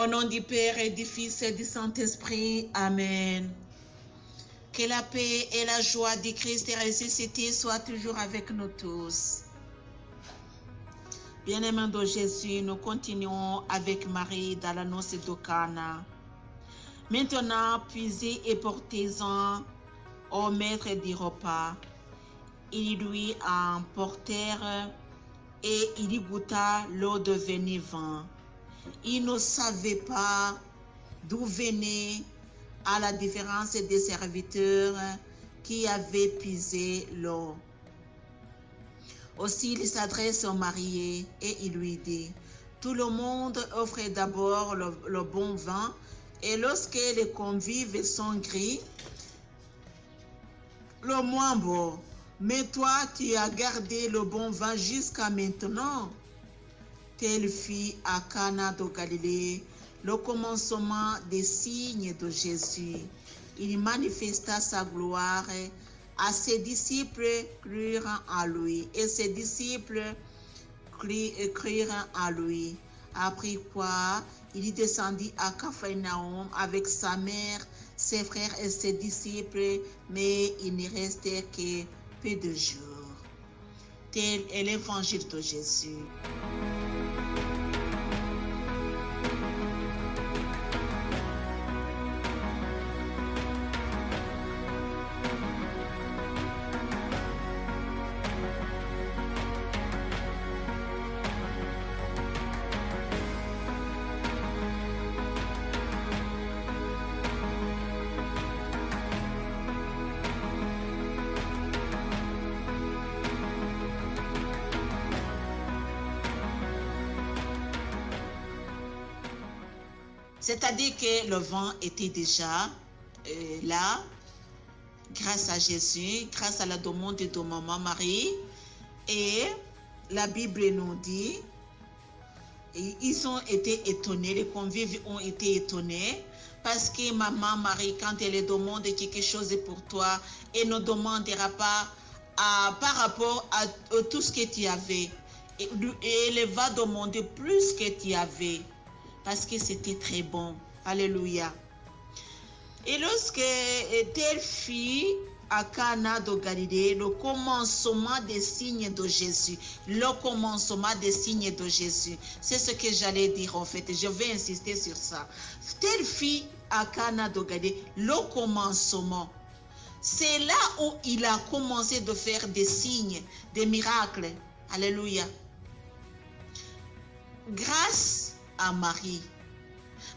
Au nom du Père et du Fils et du Saint-Esprit. Amen. Que la paix et la joie du Christ ressuscité soient toujours avec nous tous. Bien-aimés de Jésus, nous continuons avec Marie dans la noce de Cana. Maintenant, puisez et portez-en au maître du repas. Ils lui emportèrent et il y goûta l'eau devenue vin. Il ne savait pas d'où venait, à la différence des serviteurs qui avaient puisé l'eau. Aussi, il s'adresse au marié et il lui dit, tout le monde offre d'abord le bon vin, et lorsque les convives sont gris, le moins beau. Mais toi, tu as gardé le bon vin jusqu'à maintenant. Telle fut à Cana de Galilée le commencement des signes de Jésus. Il manifesta sa gloire, à ses disciples crurent en lui, et ses disciples crurent en lui. Après quoi, il descendit à Capharnaüm avec sa mère, ses frères et ses disciples, mais il n'y restait que peu de jours. Tel est l'évangile de Jésus. C'est-à-dire que le vin était déjà là, grâce à Jésus, grâce à la demande de maman Marie. Et la Bible nous dit, ils ont été étonnés, les convives ont été étonnés, parce que maman Marie, quand elle demande quelque chose pour toi, elle ne demandera pas par rapport à tout ce que tu avais. Et elle va demander plus que tu avais. Parce que c'était très bon. Alléluia. Et lorsque telle fille à Cana de Galilée, le commencement des signes de Jésus, le commencement des signes de Jésus, c'est ce que j'allais dire en fait. Je vais insister sur ça. Telle fille à Cana de Galilée, le commencement. C'est là où il a commencé de faire des signes, des miracles. Alléluia. Grâce à Marie.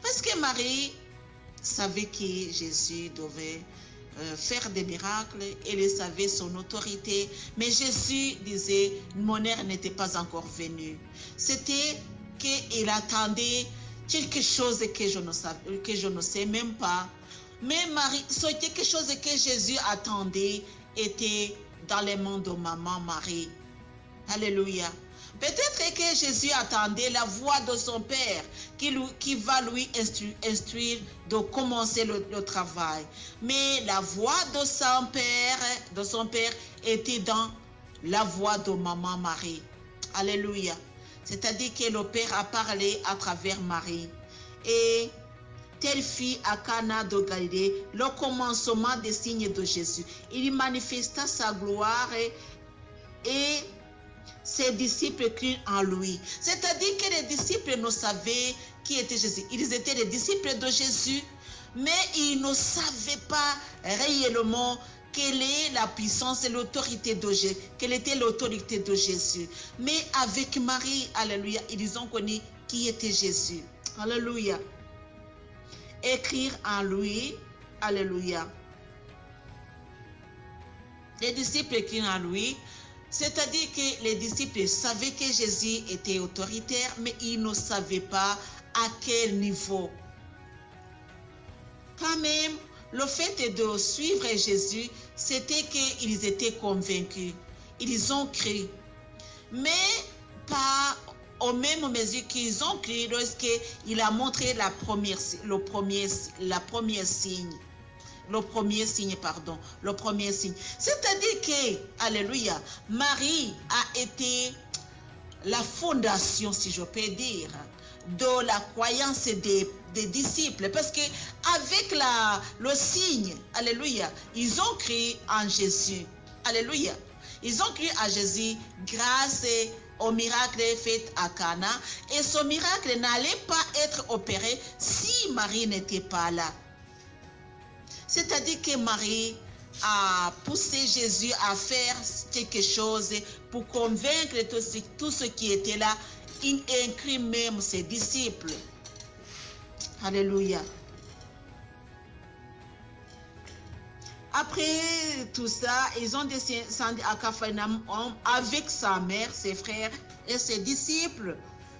Parce que Marie savait que Jésus devait faire des miracles, elle savait son autorité, mais Jésus disait, mon heure n'était pas encore venue. C'était qu'il attendait quelque chose que je ne sais même pas. Mais Marie, ce quelque chose que Jésus attendait était dans les mains de maman Marie. Alléluia. Peut-être que Jésus attendait la voix de son Père qui va lui instruire de commencer le travail. Mais la voix de son Père était dans la voix de maman Marie. Alléluia. C'est-à-dire que le Père a parlé à travers Marie. Et telle fille à Cana de Galilée, le commencement des signes de Jésus. Il manifesta sa gloire et ses disciples crurent en lui. C'est-à-dire que les disciples ne savaient qui était Jésus. Ils étaient les disciples de Jésus, mais ils ne savaient pas réellement quelle est la puissance et l'autorité de Jésus, quelle était l'autorité de Jésus. Mais avec Marie, alléluia, ils ont connu qui était Jésus. Alléluia. Écrire en lui, alléluia. Les disciples écrivent en lui. C'est-à-dire que les disciples savaient que Jésus était autoritaire, mais ils ne savaient pas à quel niveau. Quand même, le fait de suivre Jésus, c'était qu'ils étaient convaincus. Ils ont cru. Mais pas aux mêmes mesures qu'ils ont cru lorsqu'il a montré le premier signe. Le premier signe. C'est-à-dire que, alléluia, Marie a été la fondation, si je peux dire, de la croyance des disciples. Parce que avec le signe, alléluia, ils ont cru en Jésus. Alléluia. Ils ont cru à Jésus grâce au miracle fait à Cana. Et ce miracle n'allait pas être opéré si Marie n'était pas là. C'est-à-dire que Marie a poussé Jésus à faire quelque chose pour convaincre tous ceux qui étaient là, y inclut même ses disciples. Alléluia. Après tout ça, ils ont descendu à Capharnaüm avec sa mère, ses frères et ses disciples.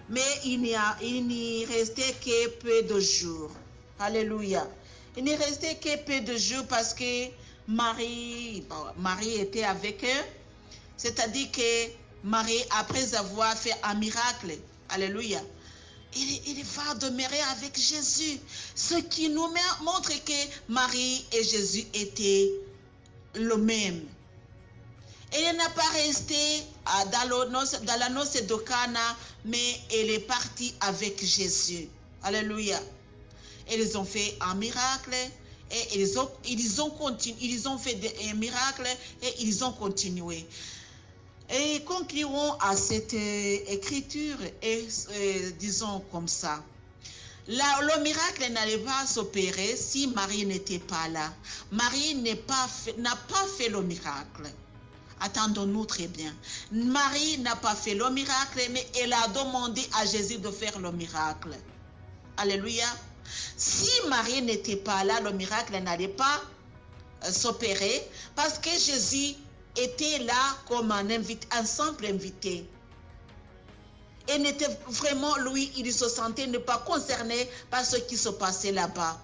Mais il n'y restait que peu de jours. Alléluia. Il n'y restait que peu de jours parce que Marie était avec eux. C'est-à-dire que Marie, après avoir fait un miracle, alléluia, il va demeurer avec Jésus. Ce qui nous montre que Marie et Jésus étaient le même. Elle n'a pas resté dans la noce de Cana, mais elle est partie avec Jésus. Alléluia. Ils ont fait un miracle et ils ont fait un miracle et ils ont continué. Et concluons à cette écriture et disons comme ça. Le miracle n'allait pas s'opérer si Marie n'était pas là. Marie n'a pas fait le miracle. Attendons-nous très bien. Marie n'a pas fait le miracle, mais elle a demandé à Jésus de faire le miracle. Alléluia. Si Marie n'était pas là, le miracle n'allait pas s'opérer parce que Jésus était là comme un simple invité. Et n'était vraiment, lui, il se sentait ne pas concerné par ce qui se passait là-bas.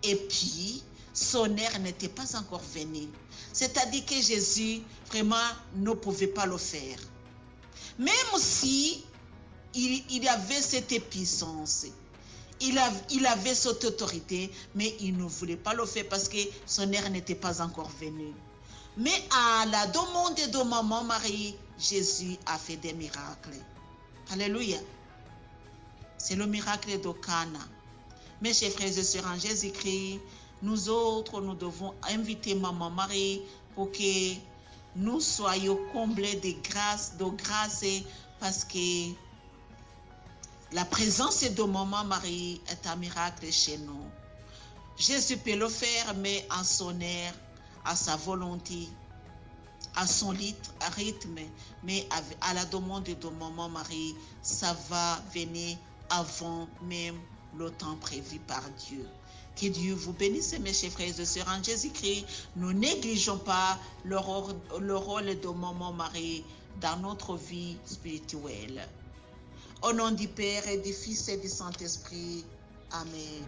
Et puis, son heure n'était pas encore venue. C'est-à-dire que Jésus, vraiment, ne pouvait pas le faire. Même si il avait cette puissance, il avait cette autorité, mais il ne voulait pas le faire parce que son heure n'était pas encore venue. Mais à la demande de maman Marie, Jésus a fait des miracles. Alléluia. C'est le miracle de Cana. Mes chers frères et sœurs en Jésus-Christ, nous autres, nous devons inviter maman Marie pour que nous soyons comblés de grâce, parce que la présence de maman Marie est un miracle chez nous. Jésus peut le faire, mais en son air, à sa volonté, à son rythme, mais à la demande de maman Marie, ça va venir avant même le temps prévu par Dieu. Que Dieu vous bénisse, mes chers frères et sœurs en Jésus-Christ. Ne négligeons pas le rôle de maman Marie dans notre vie spirituelle. Au nom du Père et du Fils et du Saint-Esprit. Amen.